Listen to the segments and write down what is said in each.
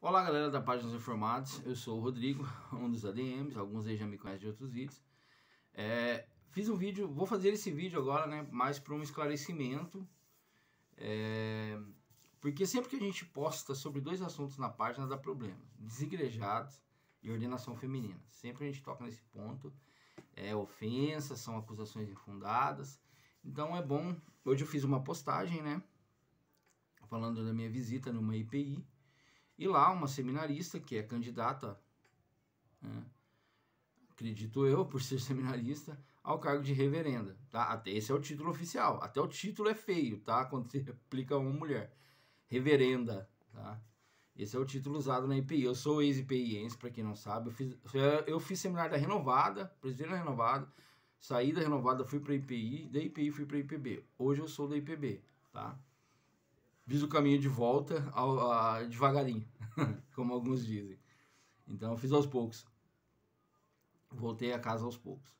Olá galera da Páginas Informados, eu sou o Rodrigo, um dos ADMs, alguns aí já me conhecem de outros vídeos. Fiz um vídeo, vou fazer esse vídeo agora, né, mais para um esclarecimento, porque sempre que a gente posta sobre dois assuntos na página dá problema, desigrejados e ordenação feminina. Sempre a gente toca nesse ponto, ofensas, são acusações infundadas, então é bom. Hoje eu fiz uma postagem, né, falando da minha visita numa IPI, e lá uma seminarista que é candidata, né, acredito eu, por ser seminarista, ao cargo de reverenda, tá? Até esse é o título oficial, até o título é feio, tá? Quando você aplica uma mulher, reverenda, tá? Esse é o título usado na IPI. Eu sou ex-IPIense, para quem não sabe, eu fiz seminário da Renovada, presidente da Renovada, saí da Renovada, fui para a IPI, da IPI fui para a IPB, hoje eu sou da IPB, tá? Fiz o caminho de volta devagarinho, como alguns dizem. Então eu fiz aos poucos. Voltei a casa aos poucos.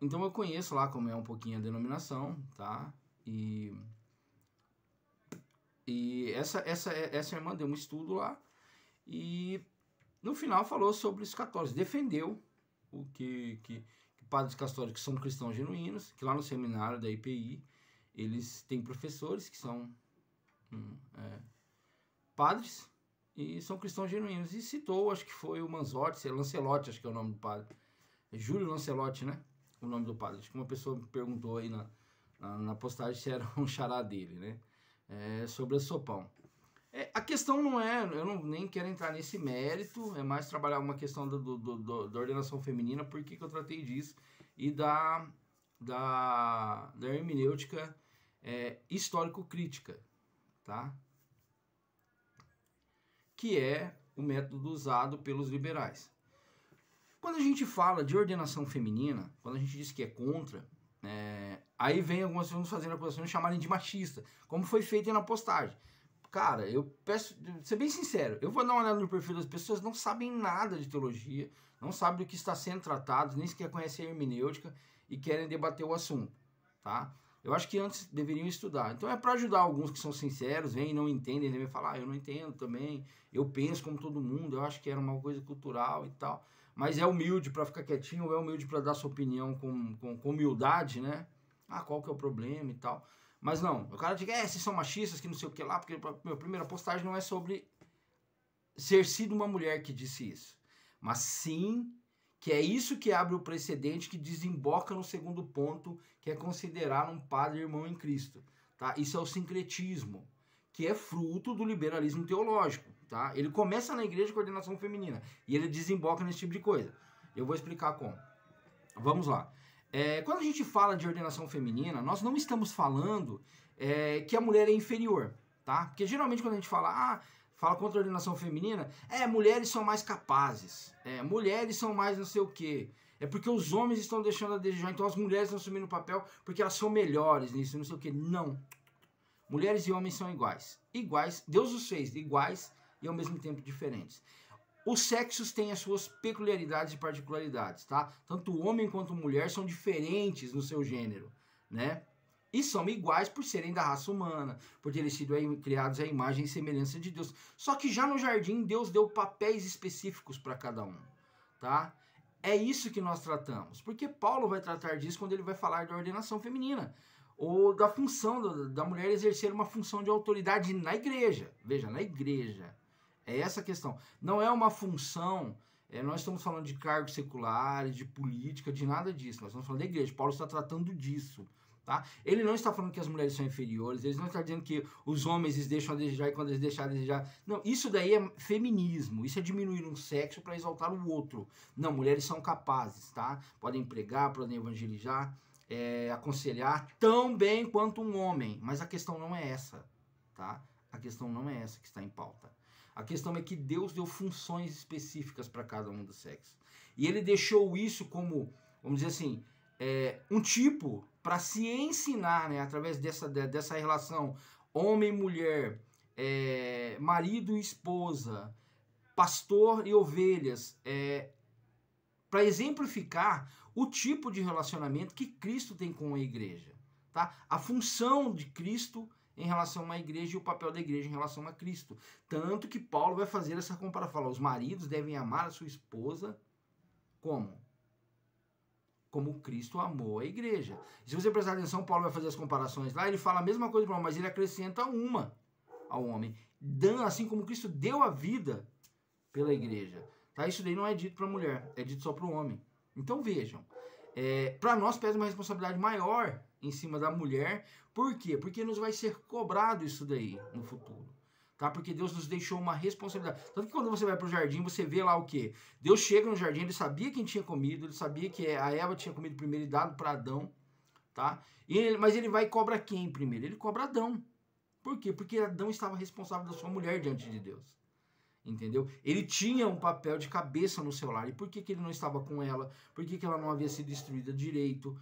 Então eu conheço lá como é um pouquinho a denominação, tá? E essa irmã deu um estudo lá e no final falou sobre os católicos. Defendeu o que padres católicos são cristãos genuínos, que lá no seminário da IPI eles têm professores que são padres e são cristãos genuínos. E citou, acho que foi o Manzotti, Lancelotti, acho que é o nome do padre. É Júlio Lancelotti, né? O nome do padre. Acho que uma pessoa me perguntou aí na postagem se era um xará dele, né? Sobre a Sopão. A questão não é, eu nem quero entrar nesse mérito, é mais trabalhar uma questão da ordenação feminina, por que eu tratei disso, e da hermenêutica histórico-crítica, tá? Que é o método usado pelos liberais. Quando a gente fala de ordenação feminina, quando a gente diz que é contra, aí vem algumas pessoas fazendo acusações e chamarem de machista, como foi feito na postagem. Cara, eu peço, ser bem sincero, eu vou dar uma olhada no perfil das pessoas, não sabem nada de teologia, não sabem do que está sendo tratado, nem sequer conhecem a hermenêutica e querem debater o assunto, tá? Eu acho que antes deveriam estudar. Então é para ajudar alguns que são sinceros, vêm e não entendem, devem falar, eu não entendo também, eu penso como todo mundo, eu acho que era uma coisa cultural e tal. Mas é humilde para ficar quietinho, ou é humilde para dar sua opinião com humildade, né? Qual que é o problema e tal. Mas não, o cara diz, vocês são machistas, que não sei o que lá, porque a minha primeira postagem não é sobre ser sido uma mulher que disse isso. Mas sim que é isso que abre o precedente que desemboca no segundo ponto, que é considerar um padre irmão em Cristo, tá? Isso é o sincretismo, que é fruto do liberalismo teológico, tá? Ele começa na igreja com ordenação feminina e ele desemboca nesse tipo de coisa. Eu vou explicar como. Vamos lá. Quando a gente fala de ordenação feminina, nós não estamos falando que a mulher é inferior, tá? Porque geralmente quando a gente fala contra a ordenação feminina, mulheres são mais capazes, mulheres são mais não sei o quê, é porque os homens estão deixando a desejar, então as mulheres estão assumindo o papel porque elas são melhores nisso, não sei o quê. Não. Mulheres e homens são iguais. Iguais, Deus os fez iguais e ao mesmo tempo diferentes. Os sexos têm as suas peculiaridades e particularidades, tá? Tanto o homem quanto a mulher são diferentes no seu gênero, né? E são iguais por serem da raça humana, por terem sido criados à imagem e semelhança de Deus. Só que já no jardim, Deus deu papéis específicos para cada um, tá? É isso que nós tratamos. Porque Paulo vai tratar disso quando ele vai falar da ordenação feminina, ou da função da mulher exercer uma função de autoridade na igreja. Veja, na igreja. É essa a questão. Não é uma função, nós estamos falando de cargos seculares, de política, de nada disso. Nós estamos falando da igreja. Paulo está tratando disso. Tá? Ele não está falando que as mulheres são inferiores, ele não está dizendo que os homens eles deixam a desejar e quando eles deixarem a desejar. Não, isso daí é feminismo, isso é diminuir um sexo para exaltar o outro. Não, mulheres são capazes, tá? Podem pregar, podem evangelizar, aconselhar tão bem quanto um homem. Mas a questão não é essa, tá? A questão não é essa que está em pauta. A questão é que Deus deu funções específicas para cada um dos sexos. E ele deixou isso como, vamos dizer assim, um tipo para se ensinar, né, através dessa relação homem-mulher, marido e esposa, pastor e ovelhas, para exemplificar o tipo de relacionamento que Cristo tem com a igreja. Tá? A função de Cristo em relação à igreja e o papel da igreja em relação a Cristo. Tanto que Paulo vai fazer essa comparação, fala, os maridos devem amar a sua esposa como? Como Cristo amou a igreja. Se você prestar atenção, Paulo vai fazer as comparações lá, ele fala a mesma coisa, mas ele acrescenta uma ao homem, dando assim como Cristo deu a vida pela igreja. Tá? Isso daí não é dito para a mulher, é dito só para o homem. Então vejam, para nós pesa uma responsabilidade maior em cima da mulher. Por quê? Porque nos vai ser cobrado isso daí no futuro. Tá? Porque Deus nos deixou uma responsabilidade. Tanto que quando você vai para o jardim, você vê lá o quê? Deus chega no jardim, ele sabia quem tinha comido, ele sabia que a Eva tinha comido primeiro e dado para Adão. Tá? Mas ele vai e cobra quem primeiro? Ele cobra Adão. Por quê? Porque Adão estava responsável da sua mulher diante de Deus. Entendeu? Ele tinha um papel de cabeça no seu lar. E por que ele não estava com ela? Por que ela não havia sido destruída direito?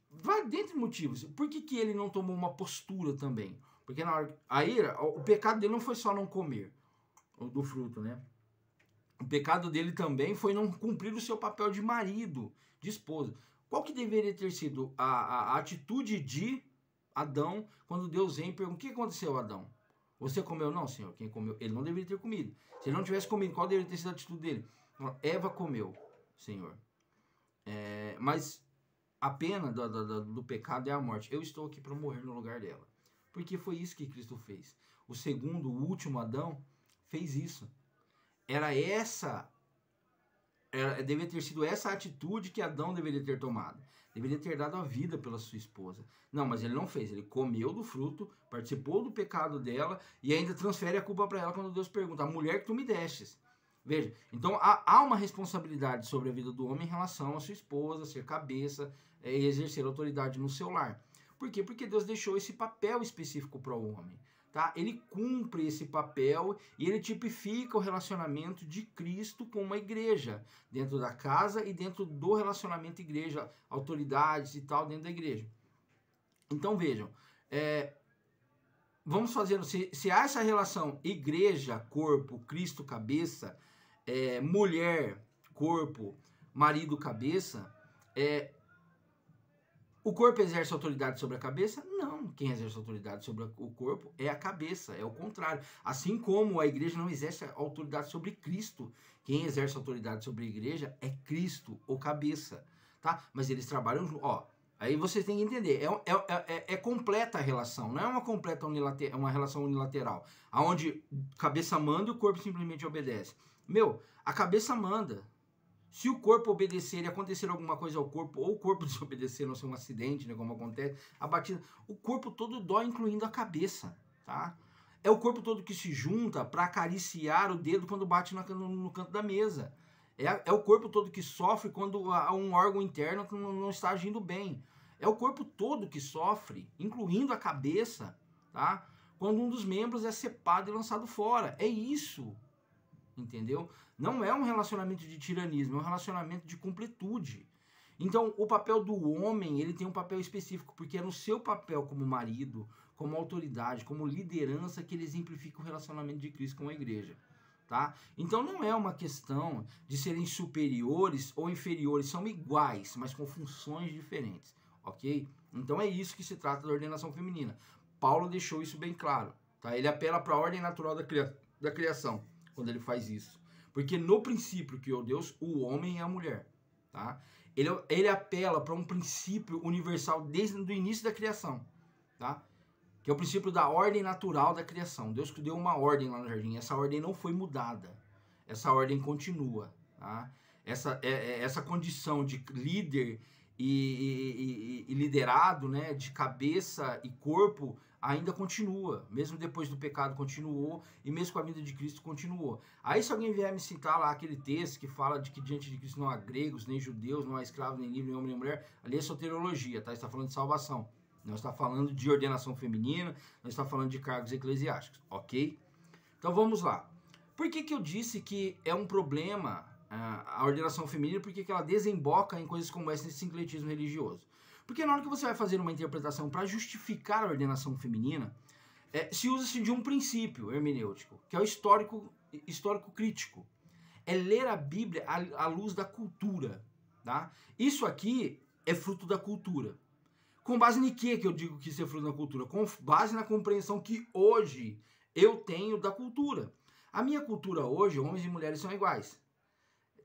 Vai dentre motivos. Por que ele não tomou uma postura também? Porque na hora, aí o pecado dele não foi só não comer do fruto, né? O pecado dele também foi não cumprir o seu papel de marido, de esposa. Qual que deveria ter sido a atitude de Adão quando Deus vem e pergunta: o que aconteceu, Adão? Você comeu? Não, Senhor. Quem comeu? Ele não deveria ter comido. Se ele não tivesse comido, qual deveria ter sido a atitude dele? Eva comeu, Senhor. Mas a pena do pecado é a morte. Eu estou aqui para morrer no lugar dela. Porque foi isso que Cristo fez. O segundo, o último Adão, fez isso. Deveria ter sido essa atitude que Adão deveria ter tomado. Deveria ter dado a vida pela sua esposa. Não, mas ele não fez. Ele comeu do fruto, participou do pecado dela e ainda transfere a culpa para ela quando Deus pergunta: a mulher que tu me destes. Veja, então há uma responsabilidade sobre a vida do homem em relação à sua esposa, ser cabeça e exercer autoridade no seu lar. Por quê? Porque Deus deixou esse papel específico para o homem. Tá? Ele cumpre esse papel e ele tipifica o relacionamento de Cristo com uma igreja, dentro da casa e dentro do relacionamento igreja, autoridades e tal dentro da igreja. Então vejam, vamos fazer, se há essa relação igreja, corpo, Cristo, cabeça, mulher, corpo, marido, cabeça, o corpo exerce autoridade sobre a cabeça? Não. Quem exerce autoridade sobre o corpo é a cabeça, é o contrário. Assim como a igreja não exerce autoridade sobre Cristo. Quem exerce autoridade sobre a igreja é Cristo, ou cabeça. Tá? Mas eles trabalham juntos. Aí você tem que entender, é completa a relação, não é uma relação unilateral, onde a cabeça manda e o corpo simplesmente obedece. A cabeça manda. Se o corpo obedecer e acontecer alguma coisa ao corpo, ou o corpo desobedecer, não ser um acidente, né, como acontece, a batida, o corpo todo dói, incluindo a cabeça, tá? É o corpo todo que se junta para acariciar o dedo quando bate no canto da mesa. É o corpo todo que sofre quando um órgão interno não está agindo bem. É o corpo todo que sofre, incluindo a cabeça, tá? Quando um dos membros é cepado e lançado fora. É isso. Entendeu? Não é um relacionamento de tiranismo, é um relacionamento de completude. Então, o papel do homem, ele tem um papel específico, porque é no seu papel como marido, como autoridade, como liderança, que ele exemplifica o relacionamento de Cristo com a igreja. Tá? Então, não é uma questão de serem superiores ou inferiores, são iguais, mas com funções diferentes. Ok? Então, é isso que se trata da ordenação feminina. Paulo deixou isso bem claro. Tá? Ele apela para a ordem natural da criação quando ele faz isso. Porque no princípio criou Deus, o homem e a mulher. Tá? Ele apela para um princípio universal desde o início da criação. Tá? Que é o princípio da ordem natural da criação. Deus deu uma ordem lá no jardim. Essa ordem não foi mudada. Essa ordem continua. Tá? Essa condição de líder e liderado, né, de cabeça e corpo, ainda continua, mesmo depois do pecado continuou, e mesmo com a vida de Cristo continuou. Aí se alguém vier me citar lá aquele texto que fala de que diante de Cristo não há gregos, nem judeus, não há escravo, nem livre, nem homem, nem mulher, ali é soteriologia, tá? Está falando de salvação, não está falando de ordenação feminina, não está falando de cargos eclesiásticos, ok? Então vamos lá. Por que eu disse que é um problema a ordenação feminina? Porque que ela desemboca em coisas como essa, nesse sincretismo religioso? Porque na hora que você vai fazer uma interpretação para justificar a ordenação feminina, se usa-se de um princípio hermenêutico, que é o histórico crítico. É ler a Bíblia à luz da cultura. Tá? Isso aqui é fruto da cultura. Com base em que eu digo que isso é fruto da cultura? Com base na compreensão que hoje eu tenho da cultura. A minha cultura hoje, homens e mulheres são iguais.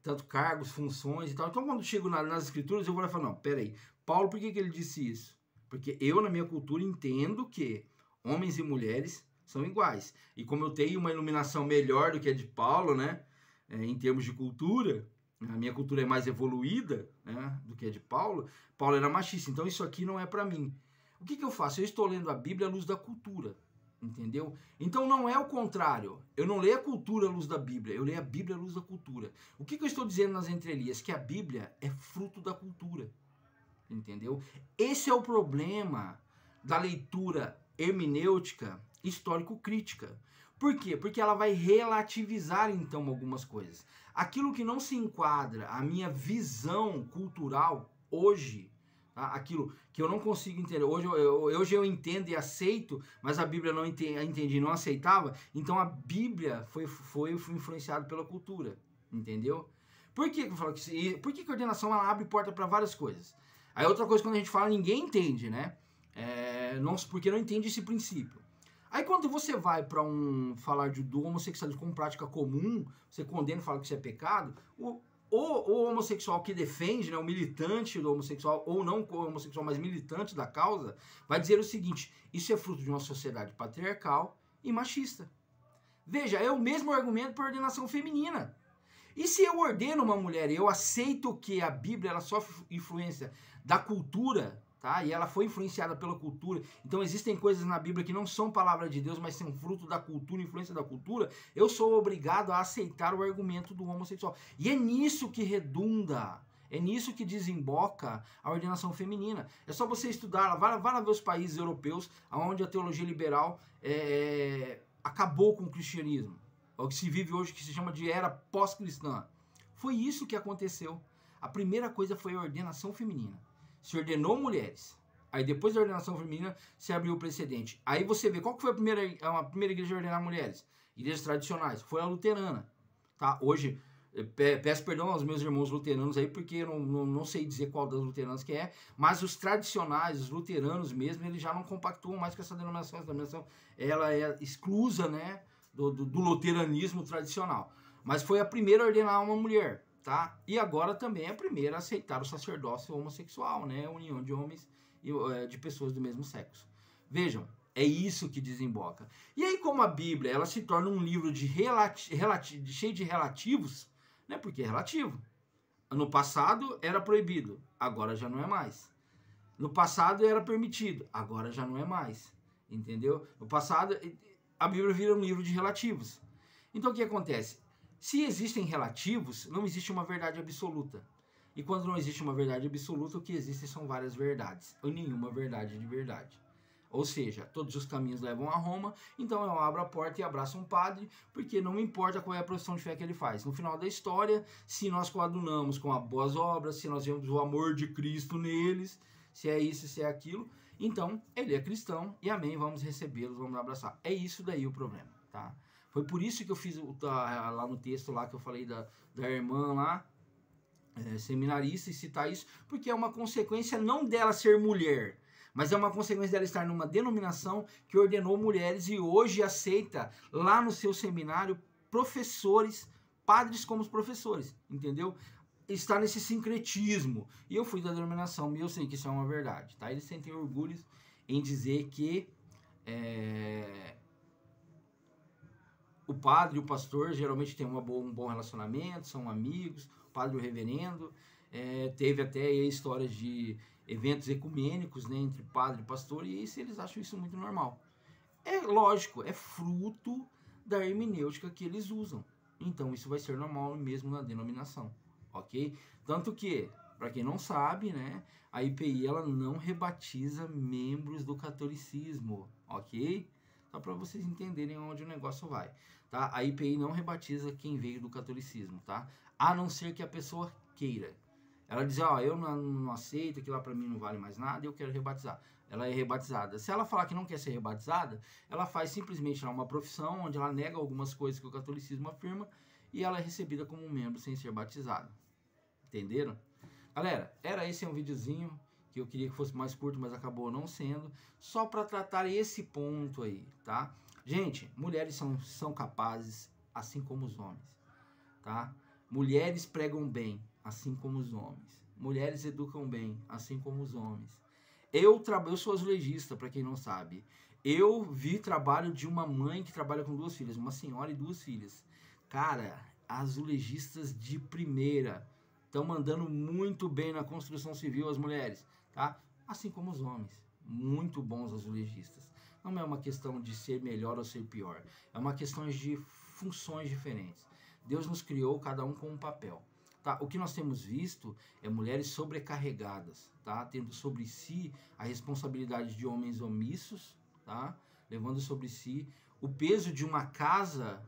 Tanto cargos, funções e tal. Então, quando chego nas escrituras, eu vou falar, não, peraí, Paulo, por que ele disse isso? Porque eu, na minha cultura, entendo que homens e mulheres são iguais. E como eu tenho uma iluminação melhor do que a de Paulo, né, em termos de cultura, a minha cultura é mais evoluída, né, do que a de Paulo, Paulo era machista, então isso aqui não é para mim. O que eu faço? Eu estou lendo a Bíblia à luz da cultura, entendeu? Então não é o contrário, eu não leio a cultura à luz da Bíblia, eu leio a Bíblia à luz da cultura. O que eu estou dizendo nas entrelinhas? Que a Bíblia é fruto da cultura, entendeu? Esse é o problema da leitura hermenêutica histórico-crítica. Por quê? Porque ela vai relativizar, então, algumas coisas. Aquilo que não se enquadra à minha visão cultural hoje, tá? Aquilo que eu não consigo entender, hoje eu entendo e aceito, mas a Bíblia não entendi e não aceitava, então a Bíblia foi influenciada pela cultura, entendeu? Por que eu falo que, por que a ordenação ela abre porta para várias coisas? Aí outra coisa, quando a gente fala, ninguém entende, né? Porque não entende esse princípio. Aí quando você vai para falar do homossexualismo como prática comum, você condena e fala que isso é pecado, o homossexual que defende, né, o militante do homossexual, ou não o homossexual, mas militante da causa, vai dizer o seguinte: isso é fruto de uma sociedade patriarcal e machista. Veja, é o mesmo argumento para a ordenação feminina. E se eu ordeno uma mulher e eu aceito que a Bíblia ela sofre influência da cultura, tá? E ela foi influenciada pela cultura, então existem coisas na Bíblia que não são palavra de Deus, mas são fruto da cultura, influência da cultura, eu sou obrigado a aceitar o argumento do homossexual. E é nisso que redunda, é nisso que desemboca a ordenação feminina. É só você estudar, vai lá ver os países europeus, onde a teologia liberal acabou com o cristianismo. É o que se vive hoje, que se chama de era pós-cristã. Foi isso que aconteceu. A primeira coisa foi a ordenação feminina. Se ordenou mulheres. Aí depois da ordenação feminina, se abriu o precedente. Aí você vê, qual que foi a primeira igreja a ordenar mulheres? Igrejas tradicionais. Foi a luterana. Tá? Hoje, peço perdão aos meus irmãos luteranos aí, porque eu não sei dizer qual das luteranas que é, mas os tradicionais, os luteranos mesmo, eles já não compactuam mais com essa denominação. Essa denominação, ela é exclusa, né? Do luteranismo tradicional. Mas foi a primeira a ordenar uma mulher, tá? E agora também é a primeira a aceitar o sacerdócio homossexual, né? A união de homens e de pessoas do mesmo sexo. Vejam, é isso que desemboca. E aí, como a Bíblia ela se torna um livro cheio de relativos, né? Porque é relativo. No passado era proibido, agora já não é mais. No passado era permitido, agora já não é mais. Entendeu? No passado a Bíblia vira um livro de relativos. Então o que acontece? Se existem relativos, não existe uma verdade absoluta. E quando não existe uma verdade absoluta, o que existe são várias verdades, ou nenhuma verdade de verdade. Ou seja, todos os caminhos levam a Roma, então eu abro a porta e abraço um padre, porque não me importa qual é a profissão de fé que ele faz. No final da história, se nós coadunamos com as boas obras, se nós vemos o amor de Cristo neles, se é isso, se é aquilo, então ele é cristão e amém, vamos recebê-los, vamos abraçar. É isso daí o problema, tá? Foi por isso que eu fiz lá no texto lá que eu falei da irmã lá, seminarista, e citar isso, porque é uma consequência não dela ser mulher, mas é uma consequência dela estar numa denominação que ordenou mulheres e hoje aceita lá no seu seminário professores, padres como os professores, entendeu? Está nesse sincretismo. E eu fui da denominação, e eu sei que isso é uma verdade, tá? Eles sentem orgulho em dizer que o padre e o pastor geralmente têm um bom relacionamento, são amigos, o padre e o reverendo. Teve até histórias de eventos ecumênicos, né, entre padre e pastor, e isso, eles acham isso muito normal. É lógico, é fruto da hermenêutica que eles usam. Então isso vai ser normal mesmo na denominação. Ok? Tanto que, para quem não sabe, né, a IPI ela não rebatiza membros do catolicismo, ok? Só para vocês entenderem onde o negócio vai, tá? A IPI não rebatiza quem veio do catolicismo, tá? A não ser que a pessoa queira. Ela diz, eu não aceito, aquilo lá para mim não vale mais nada, eu quero rebatizar. Ela é rebatizada. Se ela falar que não quer ser rebatizada, ela faz simplesmente uma profissão onde ela nega algumas coisas que o catolicismo afirma e ela é recebida como um membro sem ser batizado. Entenderam? Galera, era esse um videozinho. que eu queria que fosse mais curto, mas acabou não sendo, só para tratar esse ponto aí, tá? Gente, mulheres são capazes, assim como os homens, tá? Mulheres pregam bem, assim como os homens. Mulheres educam bem, assim como os homens. Eu sou azulejista, para quem não sabe. Eu vi trabalho de uma mãe que trabalha com 2 filhas, uma senhora e 2 filhas. Cara, azulejistas de primeira estão mandando muito bem na construção civil as mulheres, tá? Assim como os homens. Muito bons azulejistas. Não é uma questão de ser melhor ou ser pior. É uma questão de funções diferentes. Deus nos criou cada um com um papel. Tá? O que nós temos visto é mulheres sobrecarregadas, tá? Tendo sobre si a responsabilidade de homens omissos, tá? Levando sobre si o peso de uma casa,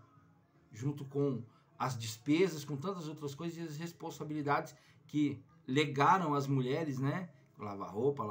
junto com as despesas, com tantas outras coisas, e as responsabilidades que legaram as mulheres, né? Lavar roupa,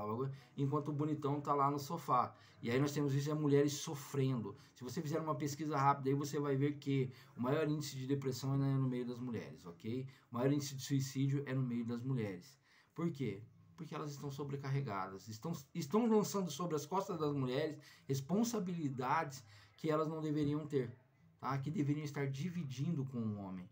enquanto o bonitão tá lá no sofá. E aí nós temos visto as mulheres sofrendo. Se você fizer uma pesquisa rápida aí, você vai ver que o maior índice de depressão é no meio das mulheres, ok? O maior índice de suicídio é no meio das mulheres. Por quê? Porque elas estão sobrecarregadas, estão lançando sobre as costas das mulheres responsabilidades que elas não deveriam ter, tá? Que deveriam estar dividindo com o homem.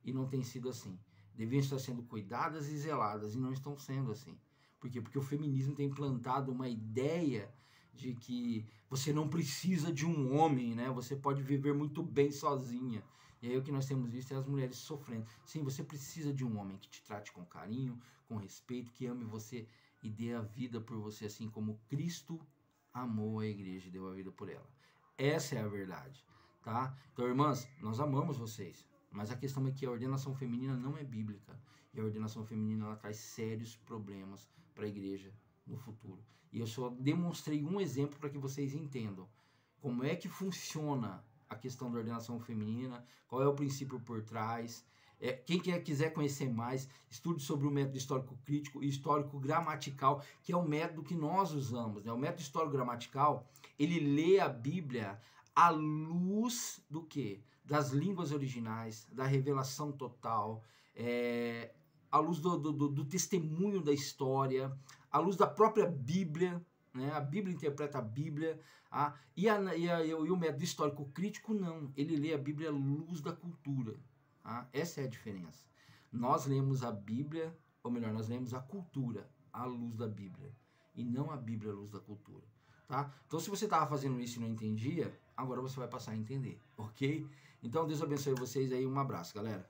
E não tem sido assim. Deveriam estar sendo cuidadas e zeladas, e não estão sendo assim. Por quê? Porque o feminismo tem implantado uma ideia de que você não precisa de um homem, né? Você pode viver muito bem sozinha. E aí o que nós temos visto é as mulheres sofrendo. Sim, você precisa de um homem que te trate com carinho, com respeito, que ame você e dê a vida por você, assim como Cristo amou a igreja e deu a vida por ela. Essa é a verdade, tá? Então, irmãs, nós amamos vocês. Mas a questão é que a ordenação feminina não é bíblica. E a ordenação feminina ela traz sérios problemas para a igreja no futuro. E eu só demonstrei um exemplo para que vocês entendam como é que funciona a questão da ordenação feminina, qual é o princípio por trás. Quem quiser conhecer mais, estude sobre o método histórico crítico e histórico gramatical, que é o método que nós usamos, né? O método histórico gramatical, ele lê a Bíblia à luz do quê? Das línguas originais, da revelação total, à luz do testemunho da história, à luz da própria Bíblia, né? A Bíblia interpreta a Bíblia, e o método histórico crítico não, ele lê a Bíblia à luz da cultura. Essa é a diferença. Nós lemos a Bíblia, ou melhor, nós lemos a cultura à luz da Bíblia, e não a Bíblia à luz da cultura. Tá? Então, se você estava fazendo isso e não entendia, agora você vai passar a entender, ok? Então, Deus abençoe vocês aí, um abraço, galera.